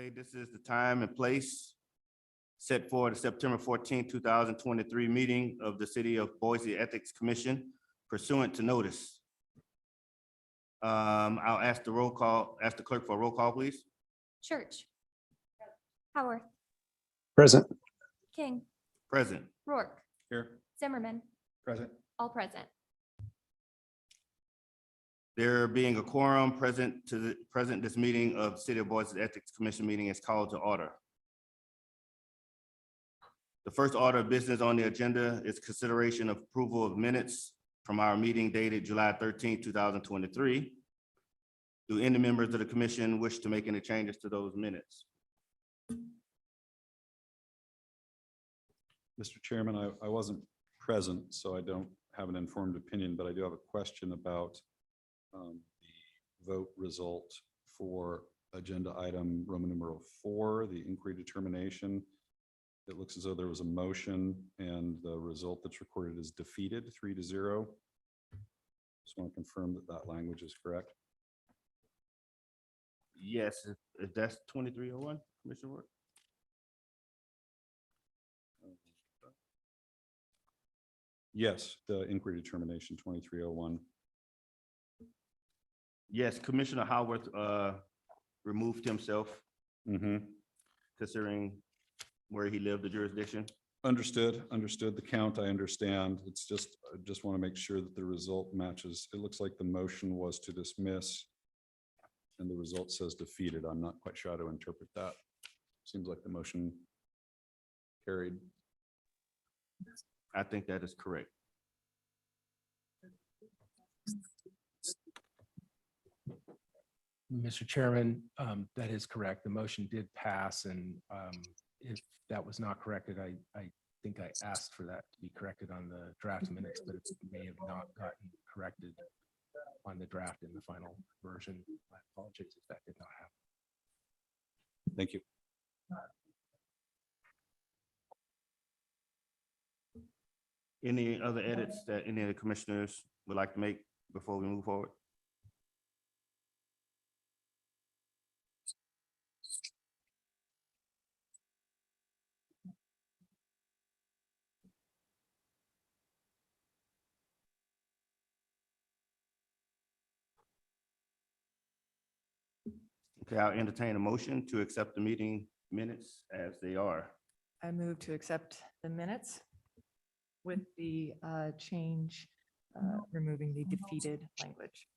Okay, this is the time and place set for the September 14, 2023 meeting of the City of Boise Ethics Commission pursuant to notice. I'll ask the clerk for a roll call, please. Church. Howard. Present. King. Present. Rourke. Here. Zimmerman. Present. All present. There being a quorum present, this meeting of City of Boise Ethics Commission meeting is called to order. The first order of business on the agenda is consideration of approval of minutes from our meeting dated July 13, 2023. Do any members of the commission wish to make any changes to those minutes? Mr. Chairman, I wasn't present, so I don't have an informed opinion, but I do have a question about the vote result for agenda item Roman numeral 4, the inquiry determination. It looks as though there was a motion and the result that's recorded is defeated 3-0. Just want to confirm that that language is correct. Yes, if that's 2301, Commissioner Rourke. Yes, the inquiry determination 2301. Yes, Commissioner Howard removed himself, considering where he lived, the jurisdiction. Understood the count. I understand. It's just, I just want to make sure that the result matches. It looks like the motion was to dismiss and the result says defeated. I'm not quite sure how to interpret that. Seems like the motion carried. I think that is correct. Mr. Chairman, that is correct. The motion did pass, and if that was not corrected, I think I asked for that to be corrected on the draft minutes, but it may have not gotten corrected on the draft in the final version. My apologies if that did not happen. Thank you. Any other edits that any of the commissioners would like to make before we move forward? Okay, I'll entertain a motion to accept the meeting minutes as they are. I move to accept the minutes with the change, removing the defeated language.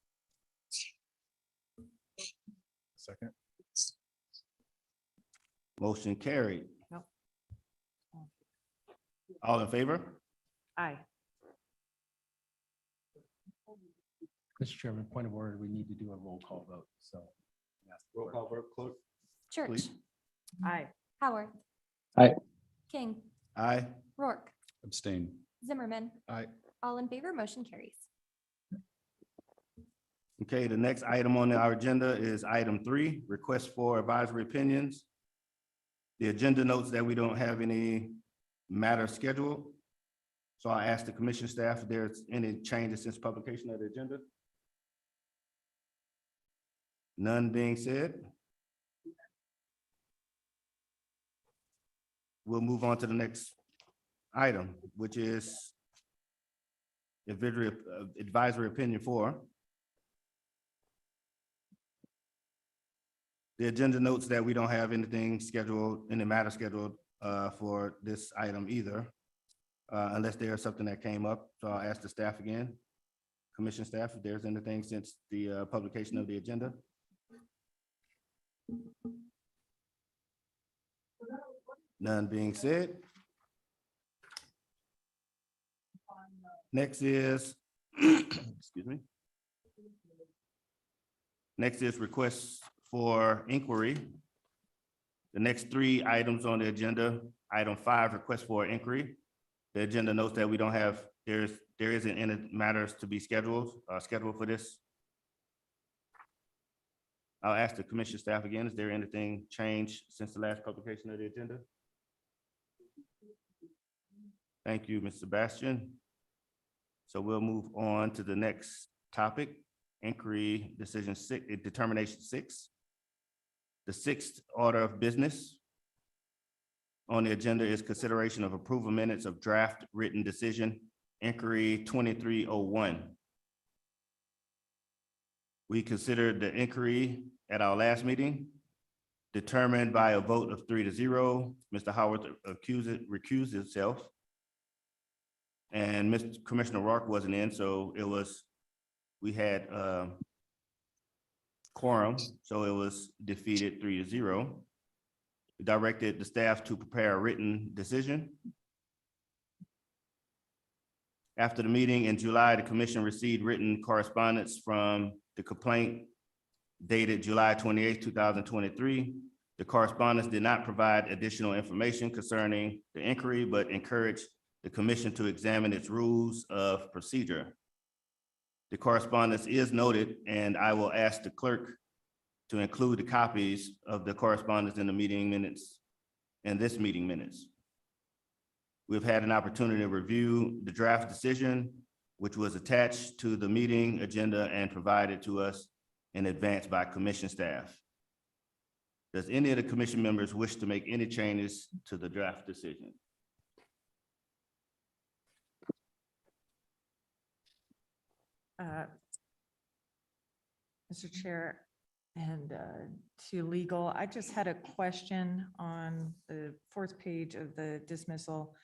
Second. Motion carried. Nope. All in favor? Aye. Mr. Chairman, point of order, we need to do a roll call vote, so. Roll call vote, clerk. Church. Please. Aye. Howard. Aye. King. Aye. Rourke. Abstain. Zimmerman. Aye. All in favor, motion carries. Okay, the next item on our agenda is item 3, request for advisory opinions. The agenda notes that we don't have any matter scheduled. So I asked the commission staff if there's any changes since publication of the agenda. None being said. We'll move on to the next item, which is advisory opinion 4. The agenda notes that we don't have anything scheduled, any matter scheduled for this item either, unless there's something that came up. So I'll ask the staff again, commission staff, if there's anything since the publication of the agenda. None being said. Next is, excuse me. Next is requests for inquiry. The next 3 items on the agenda, item 5, request for inquiry. The agenda notes that we don't have, there isn't any matters to be scheduled for this. I'll ask the commission staff again, is there anything changed since the last publication of the agenda? Thank you, Mr. Sebastian. So we'll move on to the next topic, inquiry decision 6, determination 6. The sixth order of business on the agenda is consideration of approval minutes of draft written decision inquiry 2301. We considered the inquiry at our last meeting, determined by a vote of 3-0. Mr. Howard recused himself. And Mr. Commissioner Rourke wasn't in, so we had quorum, so it was defeated 3-0. We directed the staff to prepare a written decision. After the meeting in July, the commission received written correspondence from the complaint dated July 28, 2023. The correspondence did not provide additional information concerning the inquiry, but encouraged the commission to examine its rules of procedure. The correspondence is noted, and I will ask the clerk to include the copies of the correspondence in the meeting minutes and this meeting minutes. We've had an opportunity to review the draft decision, which was attached to the meeting agenda and provided to us in advance by commission staff. Does any of the commission members wish to make any changes to the draft decision? Mr. Chair, and to legal, I just had a question on the fourth page of the dismissal.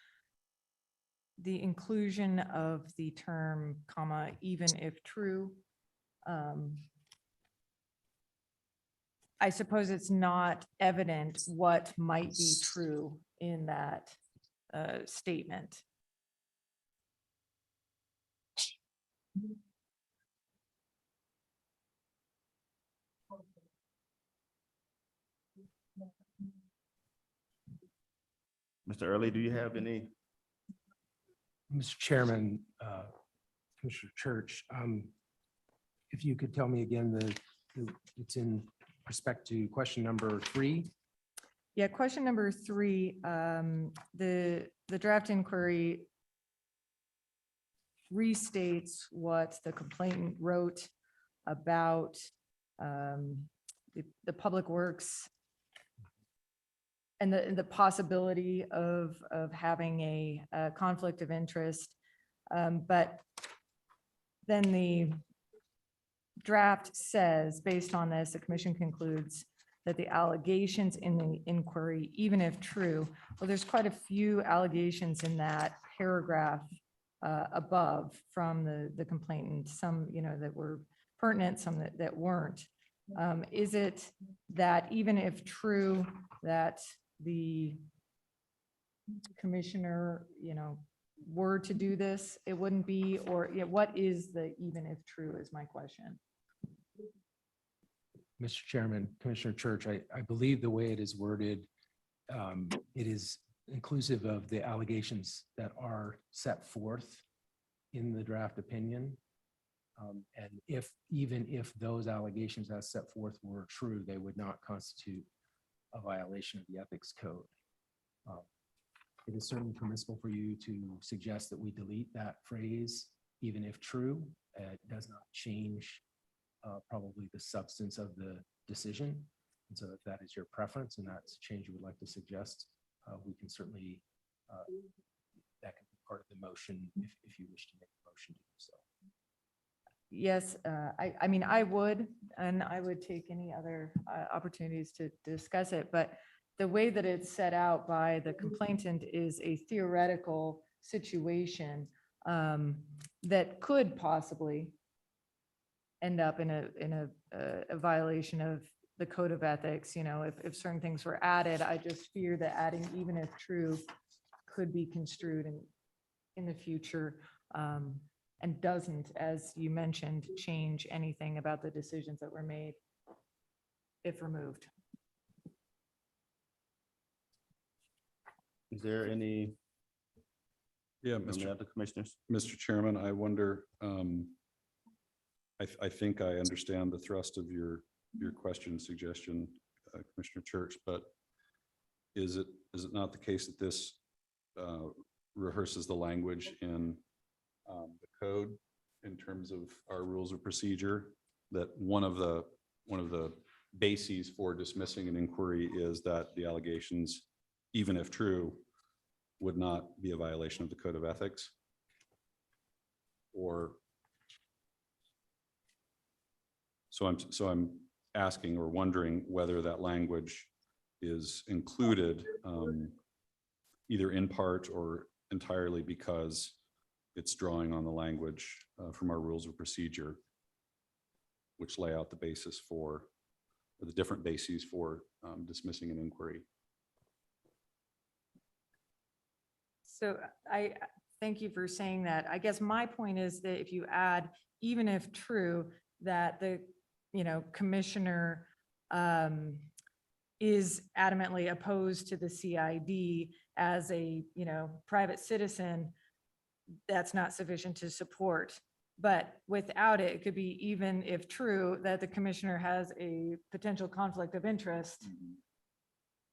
The inclusion of the term, comma, even if true. I suppose it's not evident what might be true in that statement. Mr. Early, do you have any? Mr. Chairman, Commissioner Church, if you could tell me again, it's in respect to question number 3. Yeah, question number 3, the draft inquiry restates what the complainant wrote about the public works and the possibility of having a conflict of interest. But then the draft says, based on this, the commission concludes that the allegations in the inquiry, even if true, well, there's quite a few allegations in that paragraph above from the complainant, some, that were pertinent, some that weren't. Is it that even if true, that the commissioner, were to do this, it wouldn't be, or what is the even if true is my question. Mr. Chairman, Commissioner Church, I believe the way it is worded, it is inclusive of the allegations that are set forth in the draft opinion. And even if those allegations as set forth were true, they would not constitute a violation of the ethics code. It is certainly permissible for you to suggest that we delete that phrase, even if true. It does not change probably the substance of the decision. And so if that is your preference and that's a change you would like to suggest, we can certainly, that can be part of the motion if you wish to make a motion to do so. Yes, I mean, I would take any other opportunities to discuss it, but the way that it's set out by the complainant is a theoretical situation that could possibly end up in a violation of the code of ethics. If certain things were added, I just fear that adding even if true could be construed in the future. And doesn't, as you mentioned, change anything about the decisions that were made if removed. Is there any? Yeah, from the other commissioners? Mr. Chairman, I wonder, I think I understand the thrust of your question suggestion, Commissioner Church, but is it not the case that this rehearses the language in the code in terms of our rules of procedure, that one of the bases for dismissing an inquiry is that the allegations, even if true, would not be a violation of the code of ethics? Or so I'm asking or wondering whether that language is included either in part or entirely because it's drawing on the language from our rules of procedure, which lay out the basis for, or the different bases for dismissing an inquiry. So I thank you for saying that. I guess my point is that if you add, even if true, that the, commissioner is adamantly opposed to the CID as a, private citizen, that's not sufficient to support. But without it, it could be even if true that the commissioner has a potential conflict of interest,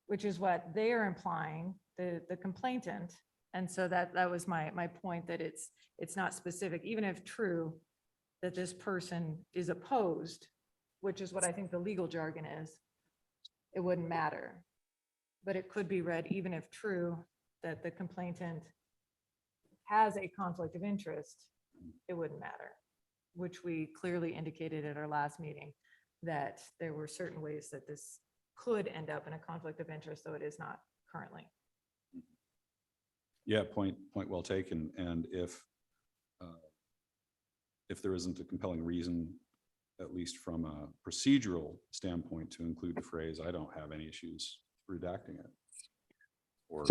which is what they are implying, the complainant. And so that was my point, that it's not specific, even if true, that this person is opposed, which is what I think the legal jargon is, it wouldn't matter. But it could be read, even if true, that the complainant has a conflict of interest, it wouldn't matter, which we clearly indicated at our last meeting, that there were certain ways that this could end up in a conflict of interest, though it is not currently. Yeah, point well taken. And if there isn't a compelling reason, at least from a procedural standpoint, to include the phrase, I don't have any issues redacting it. Or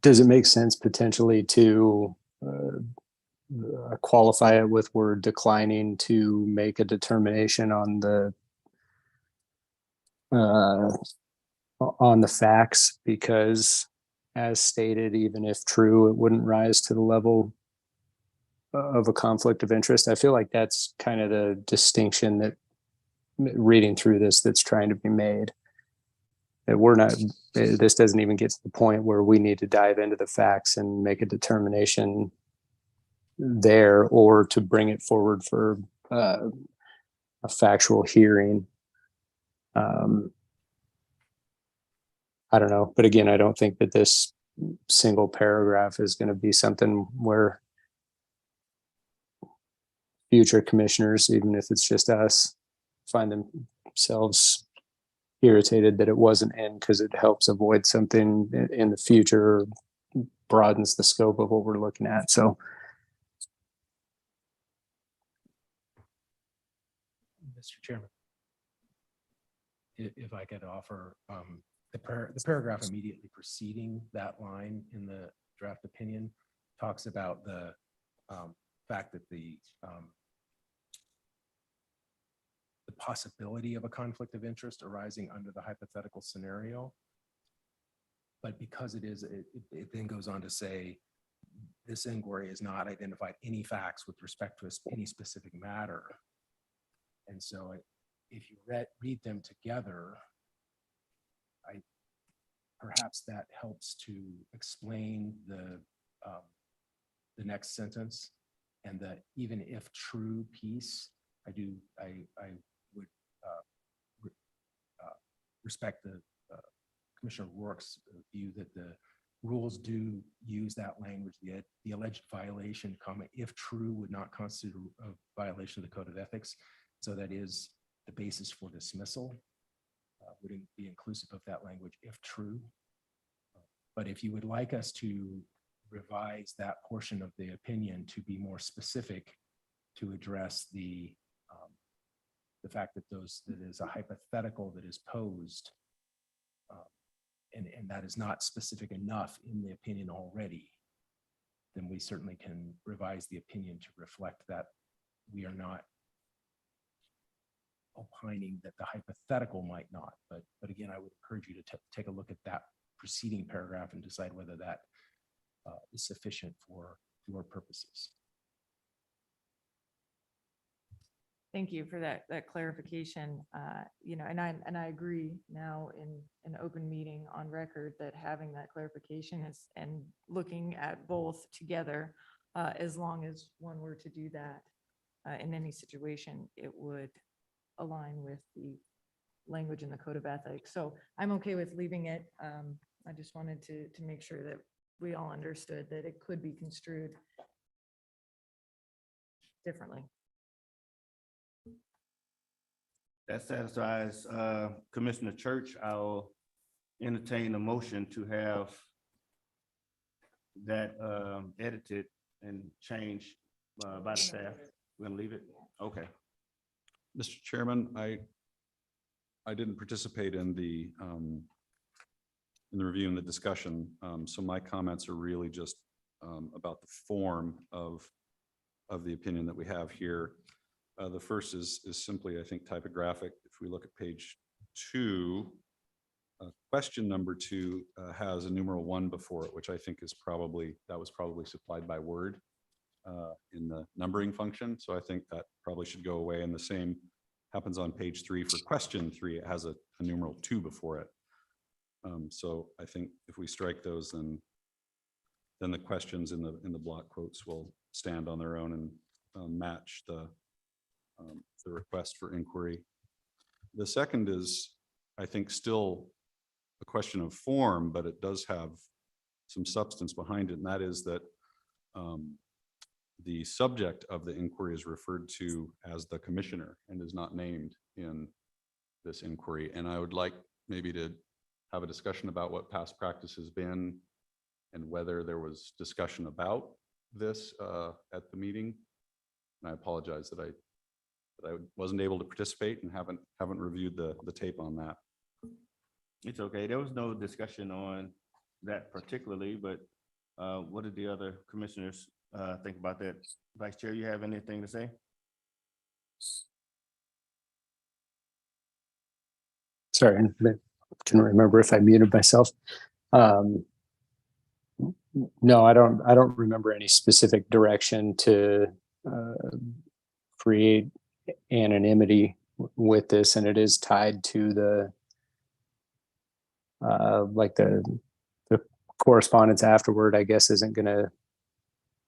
Does it make sense potentially to qualify it with we're declining to make a determination on the facts, because as stated, even if true, it wouldn't rise to the level of a conflict of interest? I feel like that's kind of the distinction that, reading through this, that's trying to be made. That we're not, this doesn't even get to the point where we need to dive into the facts and make a determination there, or to bring it forward for a factual hearing. I don't know, but again, I don't think that this single paragraph is going to be something where future commissioners, even if it's just us, find themselves irritated that it wasn't in, because it helps avoid something in the future, broadens the scope of what we're looking at. So Mr. Chairman, if I could offer, the paragraph immediately preceding that line in the draft opinion talks about the fact that the possibility of a conflict of interest arising under the hypothetical scenario. But because it then goes on to say, this inquiry has not identified any facts with respect to any specific matter. And so if you read them together, perhaps that helps to explain the next sentence, and the even if true piece. I would respect the Commissioner Rourke's view that the rules do use that language, the alleged violation, if true, would not constitute a violation of the Code of Ethics. So that is the basis for dismissal, would be inclusive of that language, if true. But if you would like us to revise that portion of the opinion to be more specific, to address the fact that that is a hypothetical that is posed, and that is not specific enough in the opinion already, then we certainly can revise the opinion to reflect that we are not opining that the hypothetical might not. But again, I would encourage you to take a look at that preceding paragraph and decide whether that is sufficient for your purposes. Thank you for that clarification. And I agree now in an open meeting on record that having that clarification is, and looking at both together, as long as one were to do that in any situation, it would align with the language in the code of ethics. So I'm okay with leaving it. I just wanted to make sure that we all understood that it could be construed differently. That satisfies Commissioner Church. I'll entertain a motion to have that edited and changed by the staff. We're gonna leave it? Okay. Mr. Chairman, I didn't participate in the review and the discussion. So my comments are really just about the form of the opinion that we have here. The first is simply, I think, typographic. If we look at page 2, question number 2 has a numeral 1 before it, which I think is that was probably supplied by Word in the numbering function. So I think that probably should go away. And the same happens on page 3 for question 3. It has a numeral 2 before it. So I think if we strike those, then the questions in the block quotes will stand on their own and match the request for inquiry. The second is, I think, still a question of form, but it does have some substance behind it, and that is that the subject of the inquiry is referred to as the commissioner and is not named in this inquiry. And I would like maybe to have a discussion about what past practice has been and whether there was discussion about this at the meeting. And I apologize that I wasn't able to participate and haven't reviewed the tape on that. It's okay. There was no discussion on that particularly, but what did the other commissioners think about that? Vice Chair, you have anything to say? Sorry, I couldn't remember if I muted myself. No, I don't remember any specific direction to create anonymity with this, and it is tied to the like the correspondence afterward, I guess, isn't going to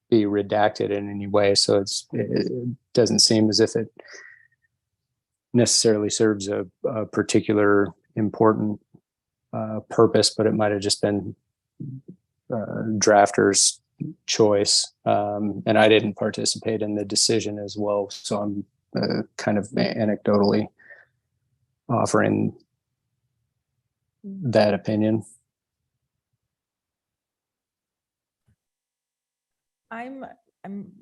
be redacted in any way. So it doesn't seem as if it necessarily serves a particular important purpose, but it might have just been drafter's choice. And I didn't participate in the decision as well. So I'm kind of anecdotally offering that opinion. I'm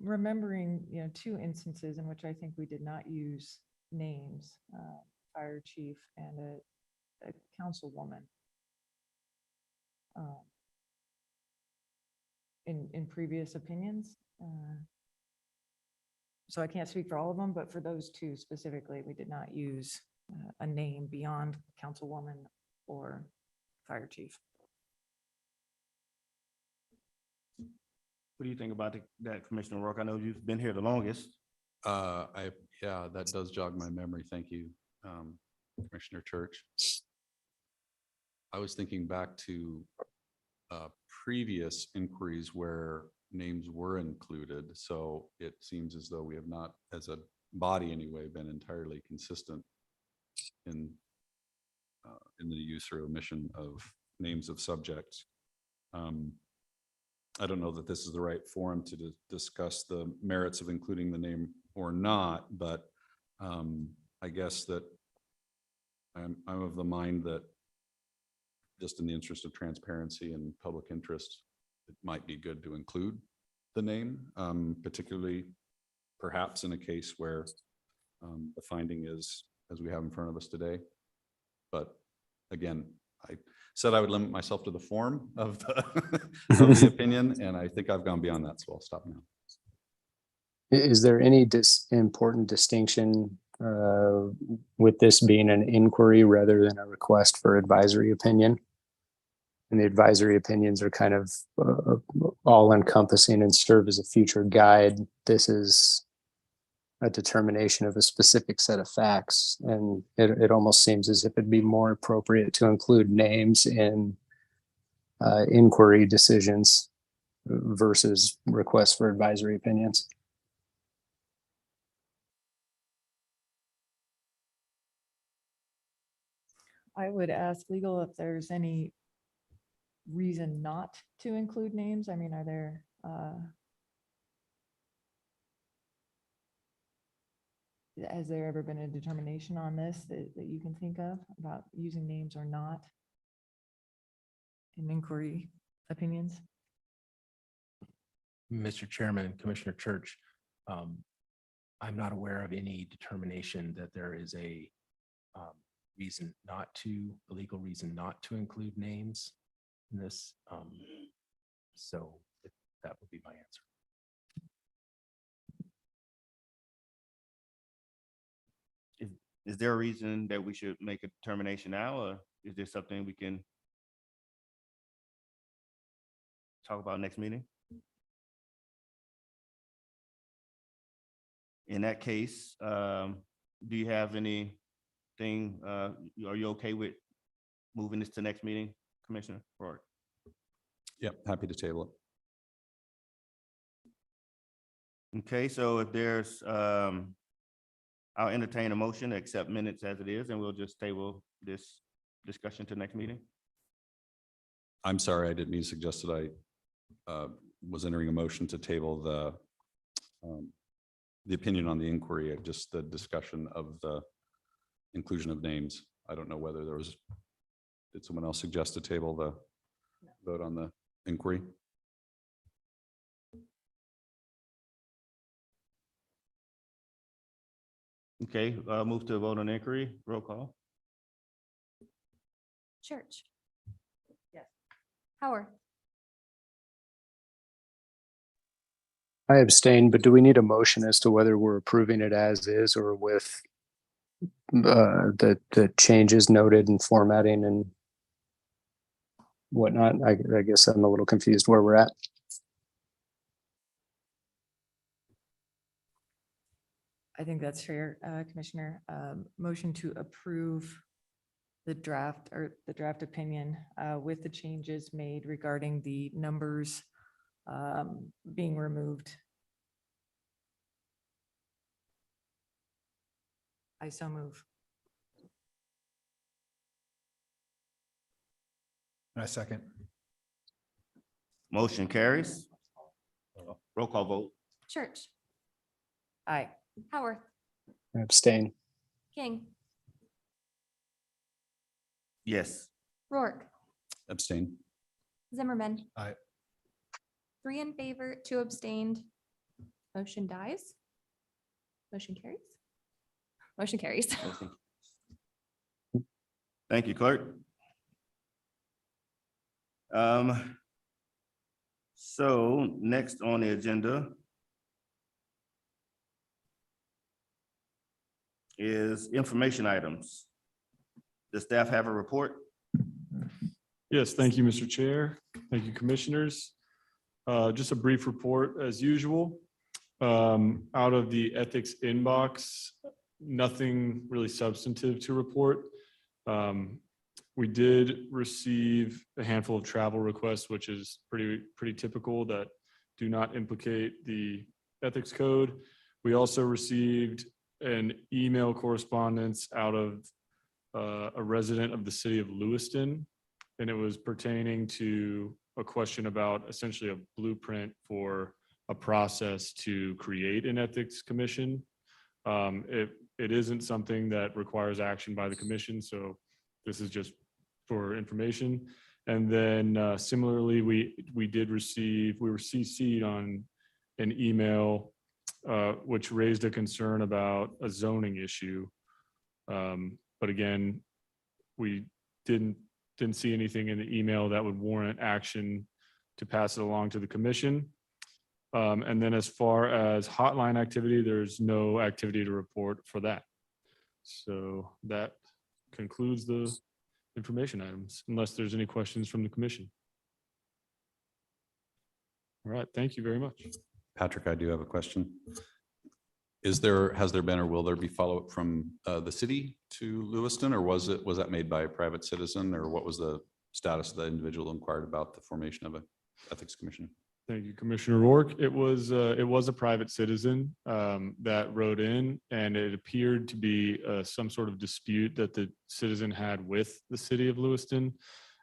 remembering, 2 instances in which I think we did not use names, fire chief and a councilwoman. In previous opinions. So I can't speak for all of them, but for those 2 specifically, we did not use a name beyond councilwoman or fire chief. What do you think about that, Commissioner Rourke? I know you've been here the longest. Yeah, that does jog my memory. Thank you, Commissioner Church. I was thinking back to previous inquiries where names were included. So it seems as though we have not, as a body anyway, been entirely consistent in the use or omission of names of subjects. I don't know that this is the right forum to discuss the merits of including the name or not, but I guess that I'm of the mind that just in the interest of transparency and public interest, it might be good to include the name, particularly perhaps in a case where the finding is as we have in front of us today. But again, I said I would limit myself to the form of the, of the opinion, and I think I've gone beyond that, so I'll stop now. Is there any important distinction with this being an inquiry rather than a request for advisory opinion? And the advisory opinions are kind of all encompassing and serve as a future guide. This is a determination of a specific set of facts. And it almost seems as if it'd be more appropriate to include names in inquiry decisions versus requests for advisory opinions. I would ask legal if there's any reason not to include names. I mean, are there, has there ever been a determination on this that you can think of about using names or not in inquiry opinions? Mr. Chairman, Commissioner Church, I'm not aware of any determination that there is a reason not to, a legal reason not to include names in this. So that would be my answer. Is there a reason that we should make a determination now, or is there something we can talk about next meeting? In that case, do you have anything, are you okay with moving this to next meeting, Commissioner Rourke? Yep, happy to table it. Okay, so if there's, I'll entertain a motion to accept minutes as it is, and we'll just table this discussion to next meeting. I'm sorry, I didn't mean to suggest that I was entering a motion to table the opinion on the inquiry, just the discussion of the inclusion of names. I don't know whether there was, did someone else suggest to table the vote on the inquiry? Okay, move to a vote on inquiry, roll call. Church. Yes. Howard. I abstain, but do we need a motion as to whether we're approving it as is or with the changes noted in formatting and whatnot? I guess I'm a little confused where we're at. I think that's fair, Commissioner. Motion to approve the draft or the draft opinion with the changes made regarding the numbers being removed. I so move. I second. Motion carries. Roll call vote. Church. Aye. Howard. I abstain. King. Yes. Rourke. Abstain. Zimmerman. Aye. 3 in favor, 2 abstained. Motion dies. Motion carries. Motion carries. Thank you, clerk. So next on the agenda is information items. Does staff have a report? Yes, thank you, Mr. Chair. Thank you, commissioners. Just a brief report as usual. Out of the ethics inbox, nothing really substantive to report. We did receive a handful of travel requests, which is pretty typical, that do not implicate the ethics code. We also received an email correspondence out of a resident of the city of Lewiston, and it was pertaining to a question about essentially a blueprint for a process to create an ethics commission. It isn't something that requires action by the commission, so this is just for information. And then similarly, we were CC'd on an email which raised a concern about a zoning issue. But again, we didn't see anything in the email that would warrant action to pass it along to the commission. And then as far as hotline activity, there's no activity to report for that. So that concludes the information items, unless there's any questions from the commission. All right, thank you very much. Patrick, I do have a question. Has there been or will there be follow-up from the city to Lewiston, or was that made by a private citizen, or what was the status of the individual who inquired about the formation of an ethics commission? Thank you, Commissioner Rourke. It was a private citizen that wrote in, and it appeared to be some sort of dispute that the citizen had with the city of Lewiston.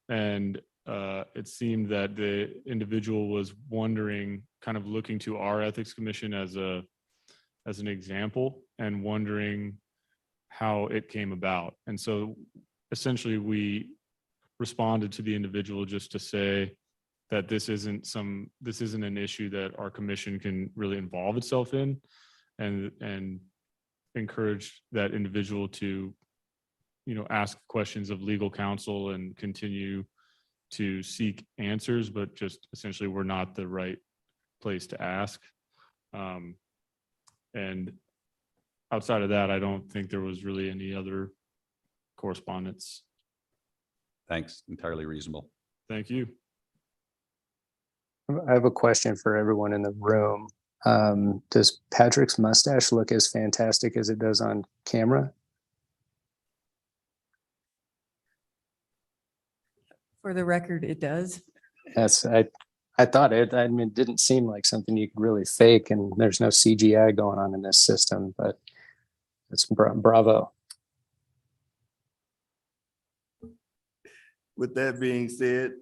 And it seemed that the individual was wondering, kind of looking to our Ethics Commission as an example and wondering how it came about. And so essentially we responded to the individual just to say that this isn't an issue that our commission can really involve itself in, and encourage that individual to, ask questions of legal counsel and continue to seek answers, but just essentially we're not the right place to ask. And outside of that, I don't think there was really any other correspondence. Thanks, entirely reasonable. Thank you. I have a question for everyone in the room. Does Patrick's mustache look as fantastic as it does on camera? For the record, it does. I thought I mean, it didn't seem like something you could really fake, and there's no CGI going on in this system, but it's bravo. With that being said,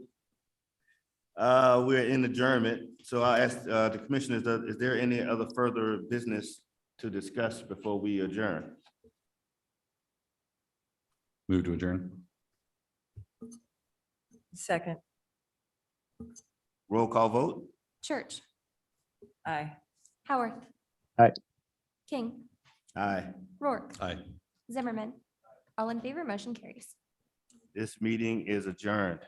we're in adjournment. So I ask the commissioners, is there any other further business to discuss before we adjourn? Move to adjourn. Second. Roll call vote? Church, Aye. Howarth. Aye. King, Aye. Rourke, Aye. Zimmerman. All in favor, motion carries. This meeting is adjourned.